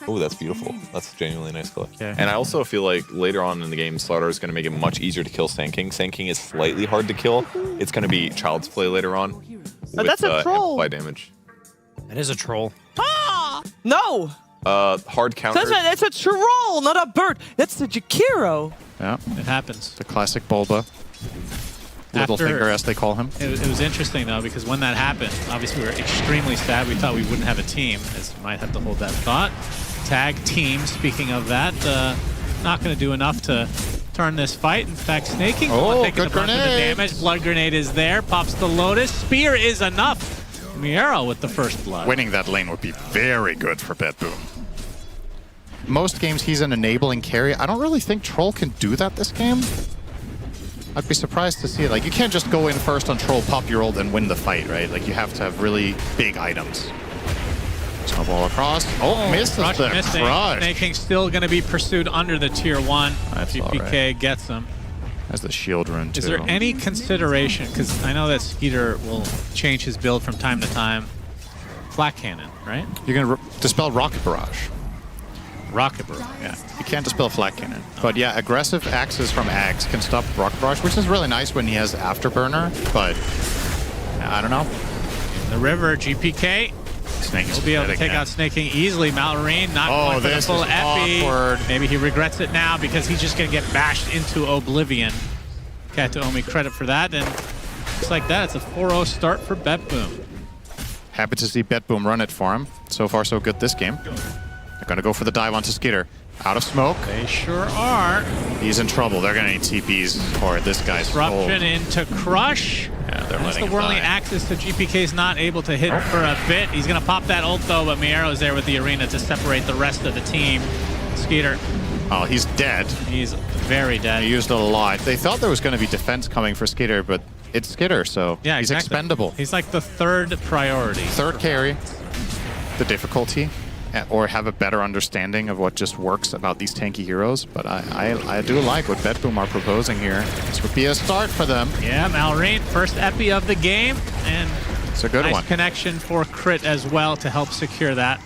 Oh, that's beautiful. That's genuinely nice color. Okay. And I also feel like later on in the game, Slardar is going to make it much easier to kill Sand King. Sand King is slightly hard to kill. It's going to be Child's Play later on. But that's a troll. Amplify damage. That is a troll. Ah! No! Hard counter. That's a troll, not a bird. That's the Jakiro. Yeah, It happens. the classic Bulba. Littlefinger, as they call him. It was interesting, though, because when that happened, obviously we were extremely sad. We thought we wouldn't have a team, as we might have to hold that thought. Tag team, speaking of that, not going to do enough to turn this fight. In fact, Snaking taking the brunt of the damage. Blood grenade is there, pops the Lotus. Spear is enough. Miero with the first blood. Winning that lane would be very good for BetBoom. Most games he's an enabling carry. I don't really think Troll can do that this game. I'd be surprised to see it. Like, you can't just go in first on Troll, pop your ult, and win the fight, right? Like, you have to have really big items. Snowball across. Oh, misses the crush. Snaking still going to be pursued under the tier 1. That's GPK gets him. As the shield rune, too. Is there any consideration, because I know that Skeeter will change his build from time to time, Flak Cannon, right? You're going to dispel Rocket Barrage. Rocket Barrage. Yeah, you can't dispel Flak Cannon. But yeah, aggressive axes from Axe can stop Rocket Barrage, which is really nice when he has Afterburner, but I don't know. In the river, GPK Snaking will be able to take out Snaking easily. Malorine not going for the full epi. Awkward. Maybe he regrets it now because he's just going to get bashed into Oblivion. Kataomi credit for that, and looks like that. It's a 4-0 start for BetBoom. Happy to see BetBoom run it for him. So far, so good this game. They're going to go for the dive onto Skeeter. Out of smoke. They sure are. He's in trouble. They're going to need TPs for this guy's Disruption into Crush. Yeah, they're That's letting the whirling him die. axis, so GPK's not able to hit for a bit. He's going to pop that ult, though, but Miero's there with the arena to separate the rest of the team. Skeeter. Oh, he's dead. He's very dead. He used it a lot. They thought there was going to be defense coming for Skeeter, but it's Skeeter, so yeah, he's exactly. expendable. He's like the third priority. Third carry. The difficulty, or have a better understanding of what just works about these tanky heroes. But I do like what BetBoom are proposing here. This would be a start for them. Yeah, Malorine, first epi of the game, and it's a good nice one. Connection for Crit as well to help secure that.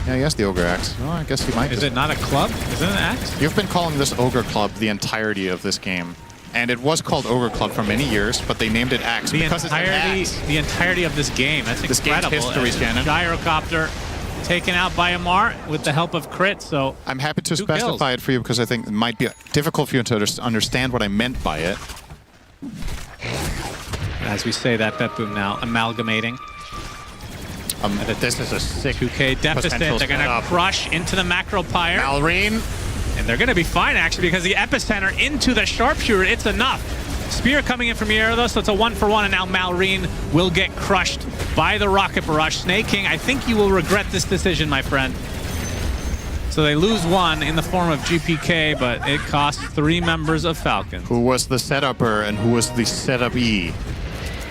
Yeah, he has the Ogre Axe. Oh, I guess he might. Is it not a club? Is it an axe? You've been calling this Ogre Club the entirety of this game. And it was called Ogre Club for many years, but they named it Axe because it's an axe. The entirety of this game. That's incredible. This game's history, Shannon. Gyrocopter taken out by Amar with the help of Crit, so I'm happy to specify it for you because I think it might be difficult for you to understand what I meant by it. As we say that, BetBoom now amalgamating. This is a sick 2K deficit. They're going to crush into the Macro Pyre. Malorine. And they're going to be fine, actually, because the Epicenter into the Sharpshooter, it's enough. Spear coming in from Miero, though, so it's a 1-for-1, and now Malorine will get crushed by the Rocket Barrage. Snaking, I think you will regret this decision, my friend. So they lose one in the form of GPK, but it costs 3 members of Falcons. Who was the setupper and who was the setup-E?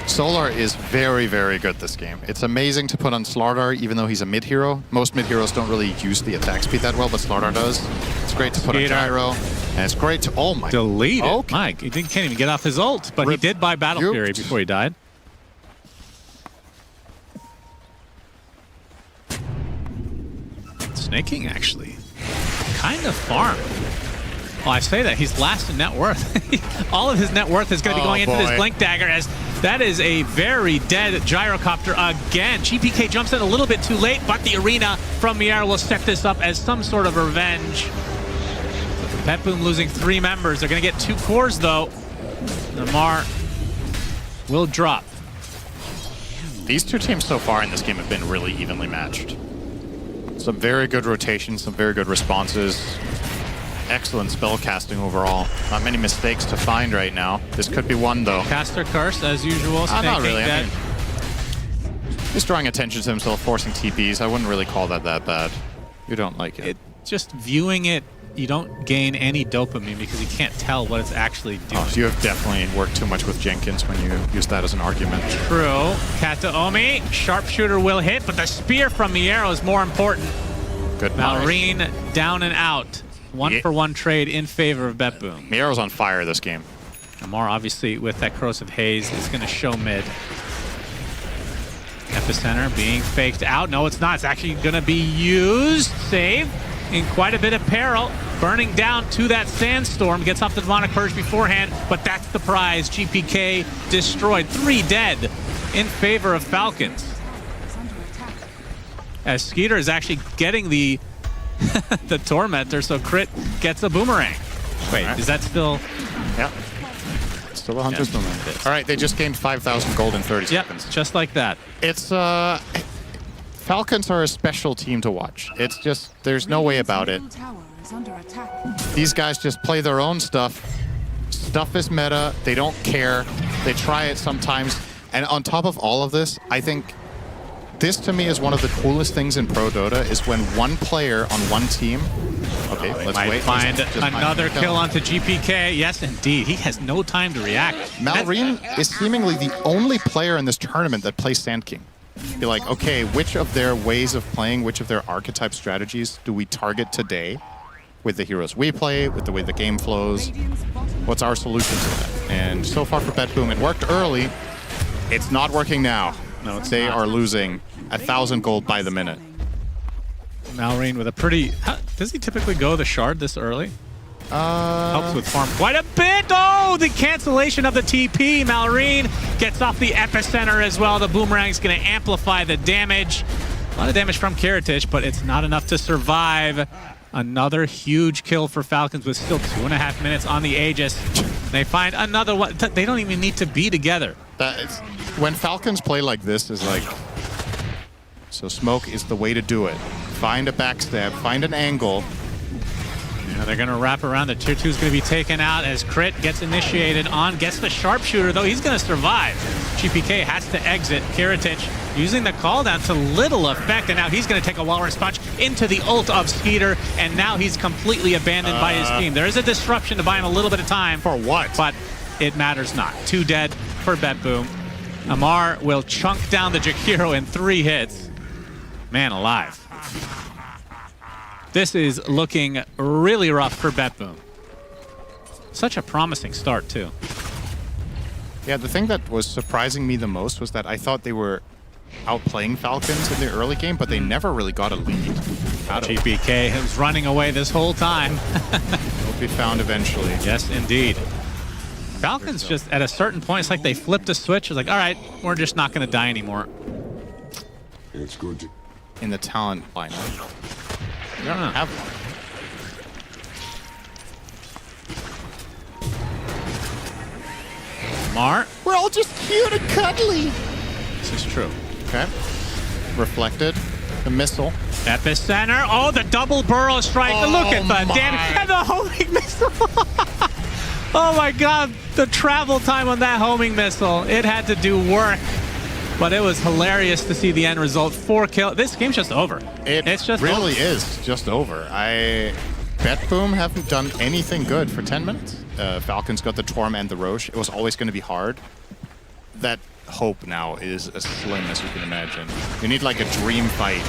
Solar is very, very good this game. It's amazing to put on Slardar, even though he's a mid-hero. Most mid-heroes don't really use the attack speed that well, but Slardar does. It's great to put on Gyro, and it's great to... Oh my... Delete it. Okay. Mike, he can't even get off his ult, but he did buy Battle Fury before he died. Snaking, actually. Kind of farm. Well, I say that. He's last in net worth. All of his net worth is going to be going into this Blink Dagger, as that is a very dead Gyrocopter again. GPK jumps in a little bit too late, but the arena from Miero will set this up as some sort of revenge. BetBoom losing 3 members. They're going to get 2 cores, though. Namar will drop. These two teams so far in this game have been really evenly matched. Some very good rotations, some very good responses. Excellent spell casting overall. Not many mistakes to find right now. This could be one, though. Caster Curse, as usual. Not really. I mean, he's drawing attention to himself, forcing TPs. I wouldn't really call that bad. You don't like it. Just viewing it, you don't gain any dopamine because you can't tell what it's actually doing. Oh, so you have definitely worked too much with Jenkins when you use that as an argument. True. Kataomi, Sharpshooter will hit, but the spear from Miero is more important. Good Malorine down and out. 1-for-1 trade in favor of BetBoom. Miero's on fire this game. Amar, obviously, with that Corrosive Haze, is going to show mid. Epicenter being faked out. No, it's not. It's actually going to be used. Save in quite a bit of peril. Burning down to that sandstorm. Gets off the demonic purge beforehand, but that's the prize. GPK destroyed. 3 dead in favor of Falcons. As Skeeter is actually getting the the Tormentor, so Crit gets a boomerang. Wait, is that still... Yeah. Still a Hunter's Boomerang. All right, they just gained 5,000 gold in 30 seconds. Just like that. It's, Falcons are a special team to watch. It's just, there's no way about it. These guys just play their own stuff. Stuff is meta. They don't care. They try it sometimes. And on top of all of this, I think this to me is one of the coolest things in Pro Dota is when one player on one team. Okay, let's wait. Find another kill onto GPK. Yes, indeed. He has no time to react. Malrine is seemingly the only player in this tournament that plays Sand King. Be like, okay, which of their ways of playing, which of their archetype strategies do we target today with the heroes we play, with the way the game flows? What's our solution to that? And so far for BetBoom, it worked early. It's not working now. No, they are losing 1,000 gold by the minute. Malrine with a pretty... does he typically go the shard this early? Helps with farm quite a bit. Oh, the cancellation of the TP. Malrine gets off the Epicenter as well. The Boomerang's going to amplify the damage. A lot of damage from Kiritich, but it's not enough to survive. Another huge kill for Falcons with still 2.5 minutes on the Aegis. They find another one. They don't even need to be together. When Falcons play like this, is like... So smoke is the way to do it. Find a backstab, find an angle. Now they're going to wrap around. The tier 2 is going to be taken out as Crit gets initiated on. Gets the sharpshooter, though. He's going to survive. GPK has to exit. Kiritich using the call down to little effect, and now he's going to take a Walrus Punch into the ult of Skeeter, and now he's completely abandoned by his team. There is a disruption to buy him a little bit of time. For what? But it matters not. 2 dead for BetBoom. Amar will chunk down the Jakiro in 3 hits. Man alive. This is looking really rough for BetBoom. Such a promising start, too. Yeah, the thing that was surprising me the most was that I thought they were outplaying Falcons in the early game, but they never really got a lead. GPK was running away this whole time. Will be found eventually. Yes, indeed. Falcons just, at a certain point, it's like they flipped a switch. It's like, all right, we're just not going to die anymore. It's good. In the talent lineup. You don't have one. Mar. We're all just cute and cuddly. This is true. Okay. Reflected. The missile. Epicenter. Oh, the double burrow strike. Oh, Look at the damage. And the homing missile. Oh my god. The travel time on that homing missile. It had to do work. But it was hilarious to see the end result. 4 kills. This game's just over. It's just really over. is just over. BetBoom haven't done anything good for 10 minutes. Falcons got the Torm and the Roche. It was always going to be hard. That hope now is as slim as you can imagine. You need like a dream fight.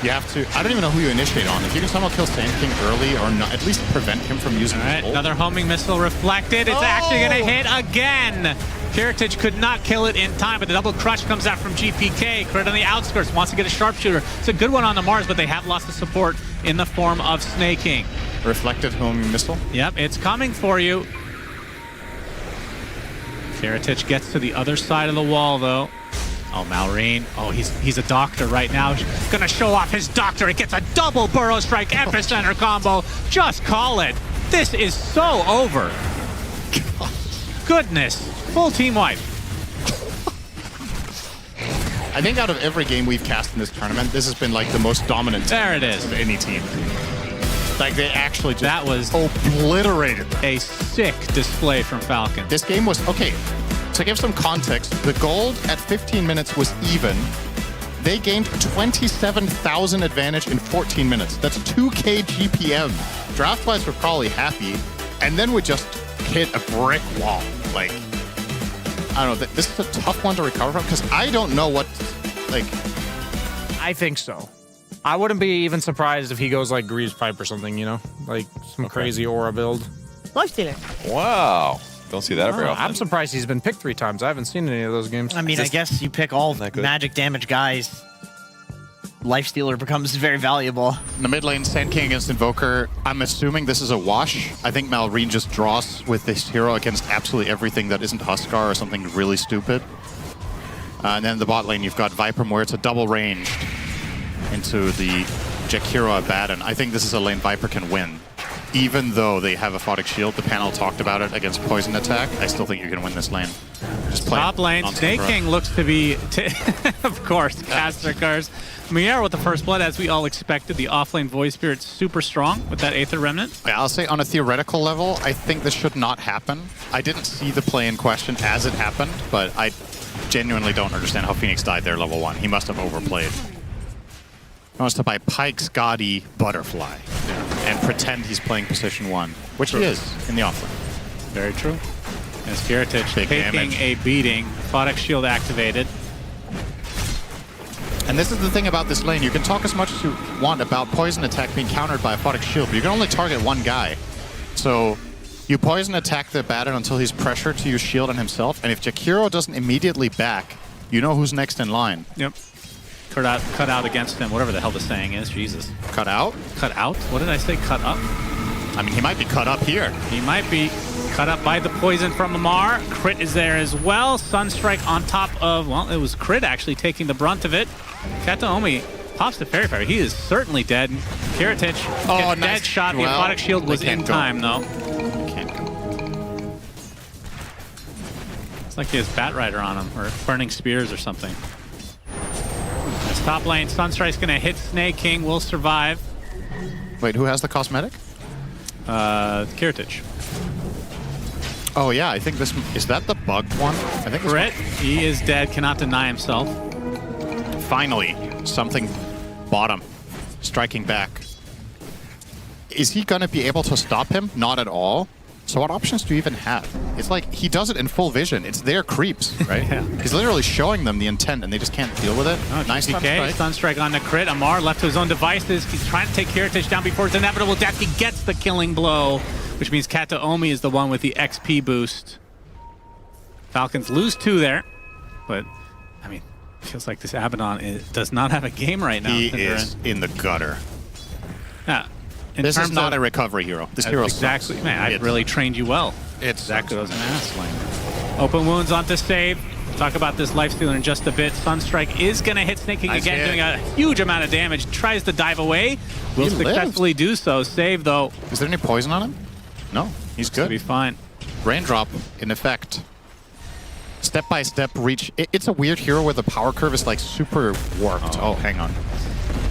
You have to... I don't even know who you initiate on. If you can somehow kill Sand King early or not, at least prevent him from using his ult. Another homing missile reflected. It's actually going to hit again. Kiritich could not kill it in time, but the double crush comes out from GPK. Crit on the outskirts, wants to get a sharpshooter. It's a good one on the Mars, but they have lost the support in the form of Snaking. Reflected homing missile. Yep, it's coming for you. Kiritich gets to the other side of the wall, though. Oh, Malrine. Oh, he's a doctor right now. Gonna show off his doctor. It gets a double burrow strike Epicenter combo. Just call it. This is so over. Goodness. Full team wipe. I think out of every game we've cast in this tournament, this has been like the most dominant there it is. Of any team. Like they actually just that was obliterated them. A sick display from Falcon. This game was, okay, to give some context, the gold at 15 minutes was even. They gained 27,000 advantage in 14 minutes. That's 2k GPM. Draft-wise, we're probably happy. And then we just hit a brick wall. Like, I don't know, this is a tough one to recover from because I don't know what, like... I think so. I wouldn't be even surprised if he goes like Grease Pipe or something, you know? Like some crazy aura build. Lifestealer. Wow. Don't see that very often. I'm surprised he's been picked 3 times. I haven't seen any of those games. I mean, I guess you pick all that good? magic damage guys. Lifestealer becomes very valuable. In the mid lane, Sand King against Invoker. I'm assuming this is a wash. I think Malrine just draws with this hero against absolutely everything that isn't Huskar or something really stupid. And then in the bot lane, you've got Viper, where it's a double ranged into the Jakiro Abaddon. I think this is a lane Viper can win. Even though they have a Photic Shield, the panel talked about it against Poison Attack, I still think you can win this lane. Just play Top lane, Snake King looks to be, of course, caster cards. Miera with the first blood, as we all expected. The offlane Void Spirit's super strong with that Aether Remnant. Yeah, I'll say on a theoretical level, I think this should not happen. I didn't see the play in question as it happened, but I genuinely don't understand how Phoenix died there level 1. He must have overplayed. He wants to buy Pyke's Gaudy Butterfly and pretend he's playing position 1, which he is in the offlane. Very true. As Kiritich taking damage. a beating. Photic Shield activated. And this is the thing about this lane. You can talk as much as you want about Poison Attack being countered by a Photic Shield, but you can only target one guy. So you Poison Attack the Abaddon until he's pressured to use shield on himself, and if Jakiro doesn't immediately back, you know who's next in line. Yep. Cut out against him, whatever the hell the saying is. Jesus. Cut out? Cut out? What did I say? Cut up? I mean, he might be cut up here. He might be cut up by the poison from Amar. Crit is there as well. Sunstrike on top of, well, it was Crit actually taking the brunt of it. Kataomi pops the Fairy Fire. He is certainly dead. Kiritich gets nice. dead shot. The Well, Aquatic Shield was they in can't go. time, though. Can't go. It's like he has Bat Rider on him, or Burning Spears or something. This top lane, Sunstrike's going to hit Snake King, will survive. Wait, who has the cosmetic? Kiritich. Oh yeah, I think this is that the bugged one. I think Crit, he is dead, cannot deny himself. finally something bottom striking back. Is he gonna be able to stop him? Not at all. So what options do you even have? It's like he does it in full vision. It's their creeps, right? Yeah. He's literally showing them the intent and they just can't deal with it. Oh, nice TPK, Sunstrike. Sunstrike on the Crit. Amar left to his own devices. He's trying to take Kiritich down before his inevitable death. He gets the killing blow, which means Kataomi is the one with the XP boost. Falcons lose 2 there, but I mean, feels like this Abaddon does not have a game right now. He is in the gutter. Yeah. In This is terms not of- a recovery hero. This hero exactly. sucks. Man, I've really trained you well. It's exactly what I was going to ask. Like, open wounds onto save. Talk about this lifestealer in just a bit. Sunstrike is going to hit Snake King Nice again, hit. doing a huge amount of damage. Tries to dive away. Will He successfully do so. Save, though. Is there any poison on him? No, he's Should be good. fine. Raindrop in effect. Step by step reach. It's a weird hero where the power curve is like super warped. Oh, hang on.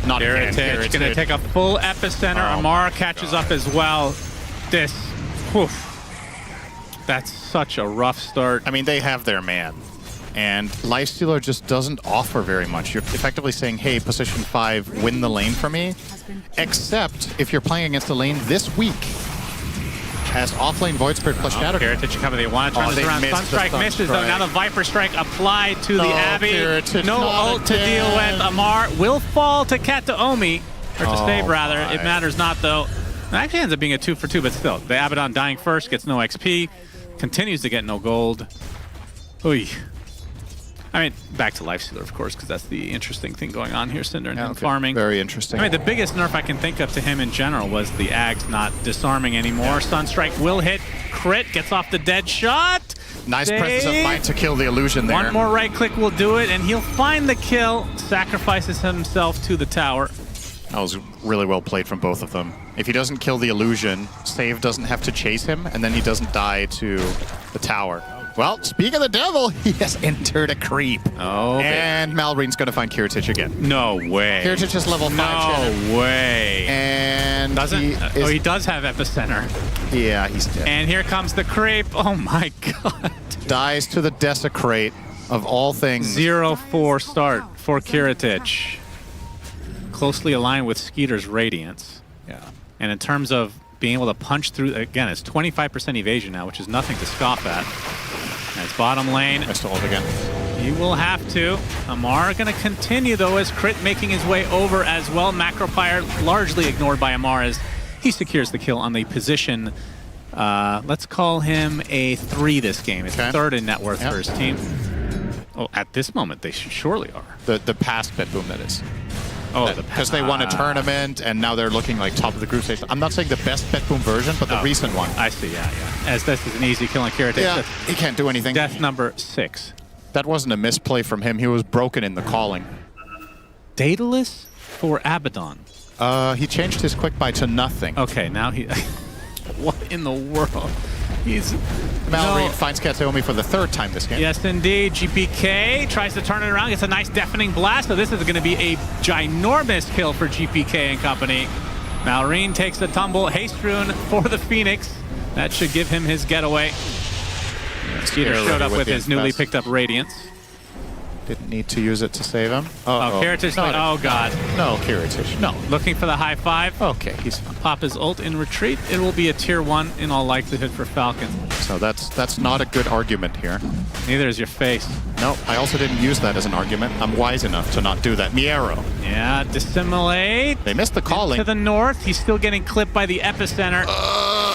Not again. Kiritich going to take a full epicenter. Oh Amara catches up as well. This, whew, that's such a rough start. I mean, they have their man. And Lifestealer just doesn't offer very much. You're effectively saying, hey, position 5, win the lane for me. Except if you're playing against the lane this week as offlane Void Spirit plus Shadow. Kiritich coming. They want to turn Oh, this they around. missed the Sunstrike misses, though. Sunstrike. Now the Viper Strike applied to the Oh, Abbey. Kiritich, No not ult to deal again. with. Amar will fall to Kataomi. Or to Oh, save, rather. my. It matters not, though. It actually ends up being a 2 for 2, but still. The Abaddon dying first, gets no XP. Continues to get no gold. Oy. I mean, back to Lifestealer, of course, because that's the interesting thing going on here, Cinder, and him Okay, farming. Very interesting. I mean, the biggest nerf I can think of to him in general was the Ags not disarming anymore. Sunstrike will hit. Crit, gets off the dead shot. Nice Save. presence of mind to kill the illusion there. One more right click will do it, and he'll find the kill. Sacrifices himself to the tower. That was really well played from both of them. If he doesn't kill the illusion, Save doesn't have to chase him, and then he doesn't die to the tower. Well, speak of the devil, he has entered a creep. Oh, And Malrine's going to find Kiritich again. no way. Kiritich is level 5. Shannon. No way. And Doesn't? he is, He does have epicenter. yeah, he's dead. And here comes the creep. Oh my god. Dies to the Desecrate of all things. 0-4 start for Kiritich. Closely aligned with Skeeter's Radiance. Yeah. And in terms of being able to punch through, again, it's 25% evasion now, which is nothing to scoff at. That's bottom lane. I stole it again. He will have to. Amar going to continue, though, as Crit making his way over as well. Macropire largely ignored by Amar as he secures the kill on the position Let's call him a 3 this game. It's third in net worth for his team. Oh, at this moment, they surely are. The past BetBoom, that is. Oh, because they won a tournament and now they're looking like top of the group stage. I'm not saying the best BetBoom version, but the recent one. I see, yeah. As this is an easy kill on Kiritich. Yeah, he can't do anything. Death number 6. That wasn't a misplay from him. He was broken in the calling. Daedalus for Abaddon. He changed his quick buy to nothing. Okay, now he... What in the world? He's... Mallory finds Katsuomi for the 3rd time this game. Yes, indeed. GPK tries to turn it around. Gets a nice deafening blast, so this is going to be a ginormous kill for GPK and company. Malrine takes the tumble. Haste Rune for the Phoenix. That should give him his getaway. Skeeter showed up with his newly picked up Radiance. Didn't need to use it to save him. Oh, Kiritich. Oh, God. No, Kiritich. No. Looking for the high 5. Okay, he's fine. Pop his ult in retreat. It will be a tier 1 in all likelihood for Falcon. So that's not a good argument here. Neither is your face. No, I also didn't use that as an argument. I'm wise enough to not do that. Miero. Yeah, dissimulate. They missed the calling. To the north. He's still getting clipped by the epicenter.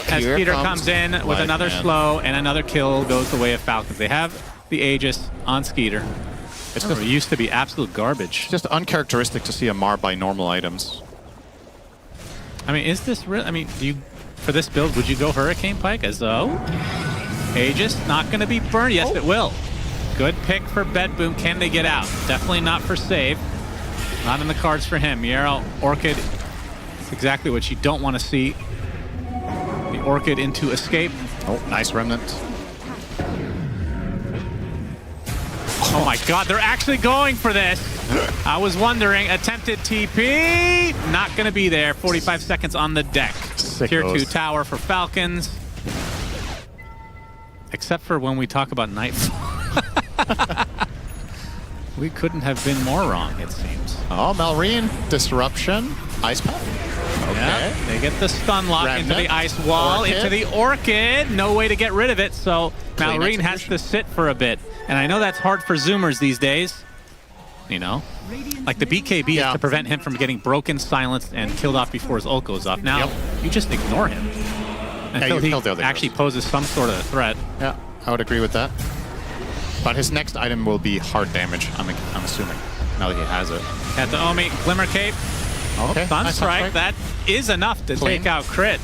As Peter comes in with another slow and another kill goes the way of Falcons. They have the Aegis on Skeeter. It used to be absolute garbage. Just uncharacteristic to see a Mar by normal items. I mean, is this real? I mean, for this build, would you go Hurricane Pike as though? Aegis not going to be burned. Yes, it will. Good pick for BetBoom. Can they get out? Definitely not for save. Not in the cards for him. Miero, Orchid. It's exactly what you don't want to see. The Orchid into escape. Oh, nice Remnant. Oh my God, they're actually going for this. I was wondering, attempted TP, not gonna be there. 45 seconds on the deck. Tier 2 tower for Falcons. Except for when we talk about Nightfall. We couldn't have been more wrong, it seems. Oh, Malrine, Disruption, Ice Path. Okay. Yeah, they get the stun lock into the ice wall, into the Orchid. No way to get rid of it, so Malrine has to sit for a bit. And I know that's hard for Zoomers these days. You know? Like the BKB is to prevent him from getting broken, silenced, and killed off before his ult goes off. Now, you just ignore him. Until he actually poses some sort of a threat. Yeah, I would agree with that. But his next item will be hard damage, I'm assuming, now that he has it. At the Omi, Glimmer Cape. Okay. Sunstrike. That is enough to take out Crit.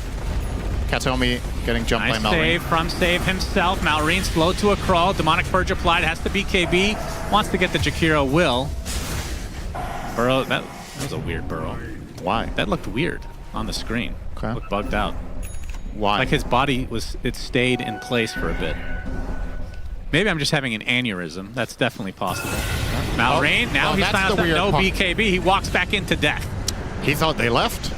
Katsuomi getting jumped by Malrine. Save from Save himself. Malrine slow to a crawl. Demonic Purge applied. Has to be BKB. Wants to get the Jakiro. Will. Burrow. That was a weird burrow. Why? That looked weird on the screen. Okay. Looked bugged out. Why? Like his body it stayed in place for a bit. Maybe I'm just having an aneurysm. That's definitely possible. Malrine, now he's silenced up. No BKB. He walks back into death. He thought they left.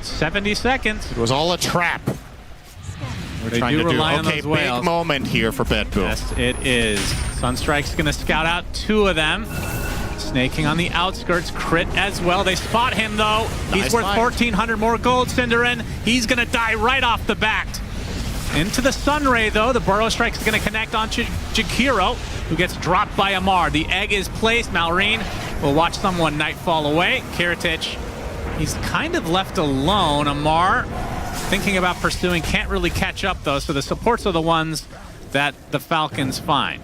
70 seconds. It was all a trap. We're trying to do okay, big moment here for BetBoom. Yes, it is. Sunstrike's going to scout out 2 of them. Snaking on the outskirts. Crit as well. They spot him, though. He's worth 1,400 more gold, Cinderin. He's going to die right off the bat. Into the Sunray, though. The Burrow Strike is going to connect on Jakiro, who gets dropped by Amar. The egg is placed. Malrine will watch someone Nightfall away. Kiritich, he's kind of left alone. Amar thinking about pursuing, can't really catch up, though. So the supports are the ones that the Falcons find.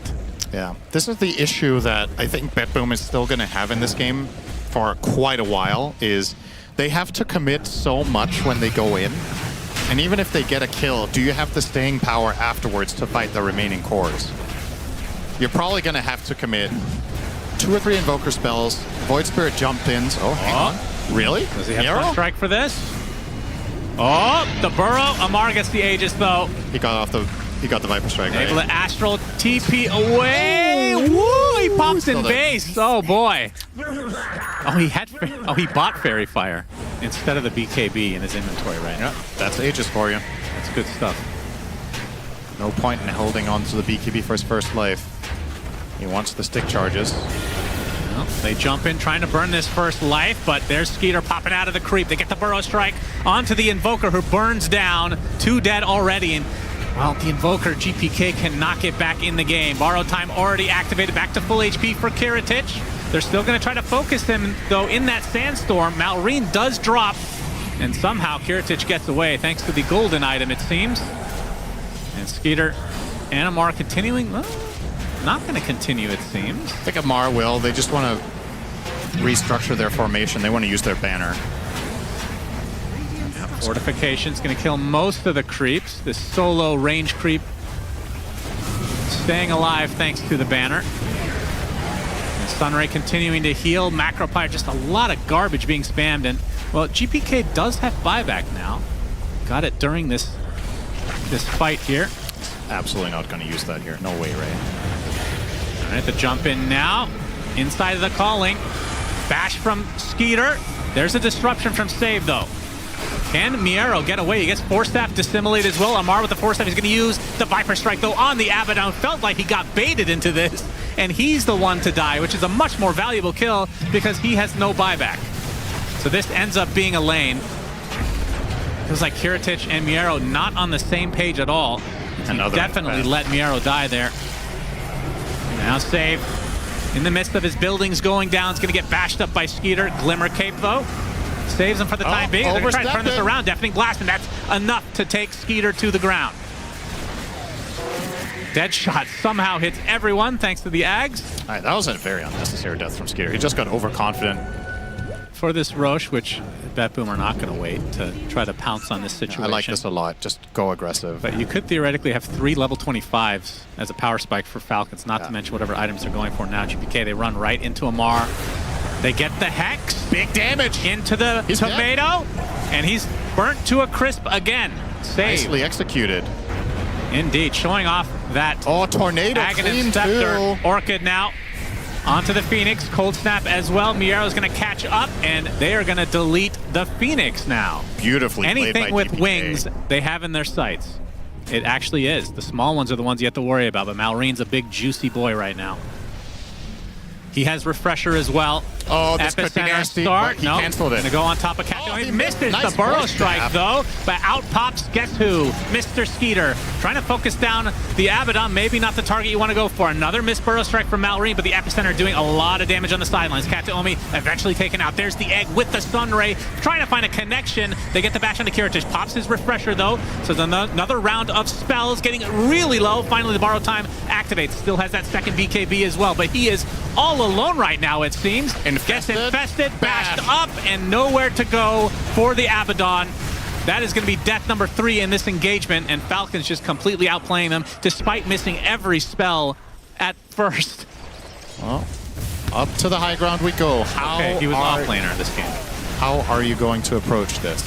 Yeah, this is the issue that I think BetBoom is still going to have in this game for quite a while, is they have to commit so much when they go in. And even if they get a kill, do you have the staying power afterwards to fight the remaining cores? You're probably going to have to commit 2 or 3 Invoker spells, Void Spirit jump-ins. Oh, hang on. Really? Does he have First Strike for this? Oh, the Burrow. Amar gets the Aegis, though. He got the Viper Strike, right? Able to Astral TP away. Woo! He pops in base. Oh, boy. Oh, he bought Fairy Fire instead of the BKB in his inventory right now. Yeah, that's Aegis for you. That's good stuff. No point in holding on to the BKB for his first life. He wants the stick charges. Well, they jump in trying to burn this first life, but there's Skeeter popping out of the creep. They get the Burrow Strike onto the Invoker, who burns down. 2 dead already. And well, the Invoker, GPK, can knock it back in the game. Borrow time already activated. Back to full HP for Kiritich. They're still going to try to focus him, though, in that Sandstorm. Malrine does drop, and somehow Kiritich gets away, thanks to the golden item, it seems. And Skeeter and Amar continuing. Well, not going to continue, it seems. I think Amar will. They just want to restructure their formation. They want to use their banner. Fortification's going to kill most of the creeps. This solo range creep staying alive thanks to the banner. And Sunray continuing to heal. Macropire, just a lot of garbage being spammed. And, well, GPK does have buyback now. Got it during this fight here. Absolutely not going to use that here. No way, Ray. All right, the jump in now. Inside of the calling. Bash from Skeeter. There's a disruption from Save, though. Can Miero get away? He gets Force Staff dissimulate as well. Amar with the Force Staff. He's going to use the Viper Strike, though, on the Abaddon. Felt like he got baited into this, and he's the one to die, which is a much more valuable kill because he has no buyback. So this ends up being a lane. Feels like Kiritich and Miero not on the same page at all. Definitely let Miero die there. Now Save in the midst of his buildings going down. It's going to get bashed up by Skeeter. Glimmer Cape, though. Saves him for the time being. They're going to try to turn this around. Deafening Blast, and that's enough to take Skeeter to the ground. Deadshot somehow hits everyone thanks to the Ags. All right, that was a very unnecessary death from Skeeter. He just got overconfident. For this Roche, which BetBoom are not going to wait to try to pounce on this situation. I like this a lot. Just go aggressive. But you could theoretically have 3 level 25s as a power spike for Falcons, not to mention whatever items they're going for now. GPK, they run right into Amar. They get the Hex. Big damage. Into the tomato. Dead. And he's burnt to a crisp again. Save. Nicely executed. Indeed. Showing off that tornado Aghanim Scepter. Orchid now. Onto the Phoenix. Cold Snap as well. Miero's going to catch up, and they are going to delete the Phoenix now. Beautifully played by Anything with GPK. wings, they have in their sights. It actually is. The small ones are the ones you have to worry about, but Malreen's a big, juicy boy right now. He has Refresher as well. Oh, this could be Epicenter nasty. start. He nope. canceled it. Gonna go on top of Captain. Oh, he misses nice the Burrow Force Strike, Staff. though. But out pops, guess who? Mr. Skeeter. Trying to focus down the Abaddon. Maybe not the target you want to go for. Another missed Burrow Strike from Malreen, but the Epicenter doing a lot of damage on the sidelines. Kataomi eventually taken out. There's the Egg with the Sunray. Trying to find a connection. They get the bash onto Kiritich. Pops his Refresher, though. So another round of spells getting really low. Finally, the borrow time activates. Still has that second BKB as well, but he is all alone right now, it seems. Gets infested, bashed up, and nowhere to go for the Abaddon. That is going to be death number 3 in this engagement, and Falcons just completely outplaying them, despite missing every spell at first. Well, up to the high ground we go. Okay, he was off-laner this game. How are you going to approach this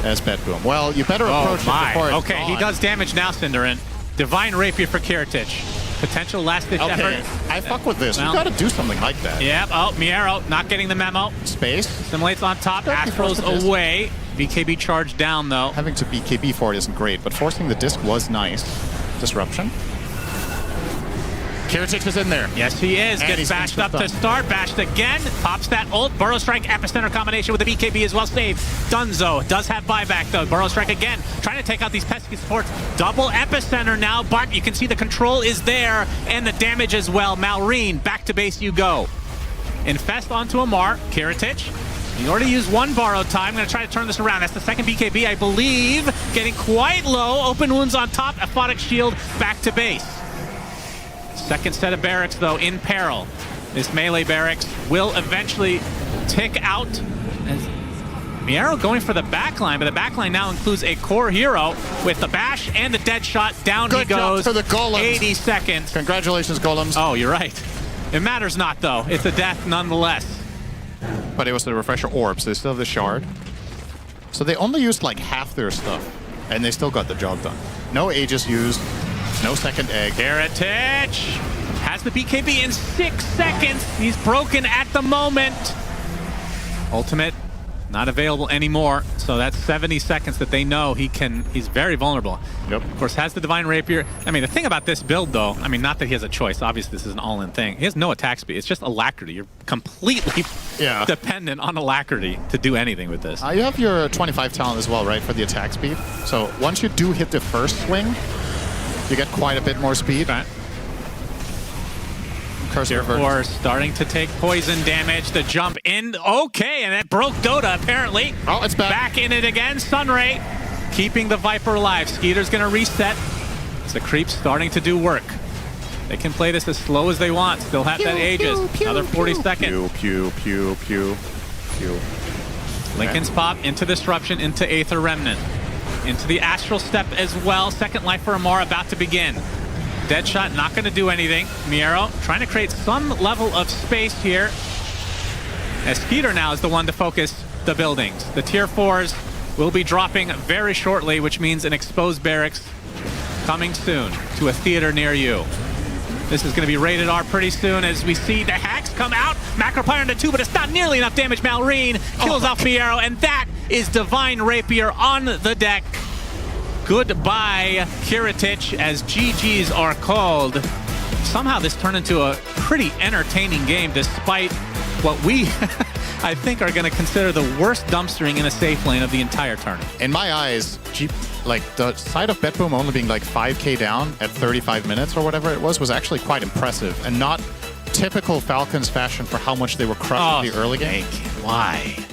as BetBoom? Well, you better approach it before it's Okay, he gone. does damage now, Cinderin. Divine Rapier for Kiritich. Potential last-ditch effort. I fuck with this. Well, You got to do something like that. Yep. Oh, Miero not getting the memo. Space. Simulates on top. Astrals away. BKB charged down, though. Having to BKB for it isn't great, but forcing the disc was nice. Disruption. Kiritich is in there. Yes, he is. And Gets bashed up to start. Bashed again. Pops that ult. Burrow Strike, Epicenter combination with the BKB as well. Save. Dunzo does have buyback, though. Burrow Strike again. Trying to take out these pesky supports. Double Epicenter now, but you can see the control is there and the damage as well. Malreen, back to base you go. Infest onto Amar. Kiritich. You already used 1 borrow time. I'm going to try to turn this around. That's the second BKB, I believe. Getting quite low. Open wounds on top. Aphotic Shield back to base. Second set of barracks, though, in peril. This melee barracks will eventually tick out. As Miero going for the backline, but the backline now includes a core hero with the bash and the dead shot. Down he goes. Good job for the Golems. 80 seconds. Congratulations, Golems. Oh, you're right. It matters not, though. It's a death nonetheless. But it was the Refresher Orbs. They still have the Shard. So they only used like half their stuff, and they still got the job done. No Aegis used. No second egg. Kiritich has the BKB in 6 seconds. He's broken at the moment. Ultimate not available anymore. So that's 70 seconds that they know he's very vulnerable. Yep. Of course, has the Divine Rapier. I mean, the thing about this build, though, I mean, not that he has a choice. Obviously, this is an all-in thing. He has no attack speed. It's just Alacrity. You're completely dependent on Alacrity to do anything with this. You have your 25 talent as well, right, for the attack speed. So once you do hit the first swing, you get quite a bit more speed. Okay. Curse starting to take poison damage. The jump in. Okay, and that broke Dota, apparently. Oh, it's back. Back in it again. Sunray keeping the Viper alive. Skeeter's going to reset. The creep's starting to do work. They can play this as slow as they want. Still have that Aegis. Another 40 seconds. Pew. Lincoln's pop into Disruption, into Aether Remnant. Into the Astral Step as well. Second life for Amar about to begin. Deadshot not going to do anything. Miero trying to create some level of space here. As Skeeter now is the one to focus the buildings. The tier 4s will be dropping very shortly, which means an exposed barracks coming soon to a theater near you. This is going to be rated R pretty soon as we see the hacks come out. Macropyre into 2, but it's not nearly enough damage. Malrine kills off Miero, and that is Divine Rapier on the deck. Goodbye, Kiritich, as GGs are called. Somehow this turned into a pretty entertaining game despite what we, I think, are going to consider the worst dumpstering in a safe lane of the entire tournament. In my eyes, the side of BetBoom only being like 5k down at 35 minutes or whatever it was actually quite impressive and not typical Falcons fashion for how much they were crushing the early game. Why?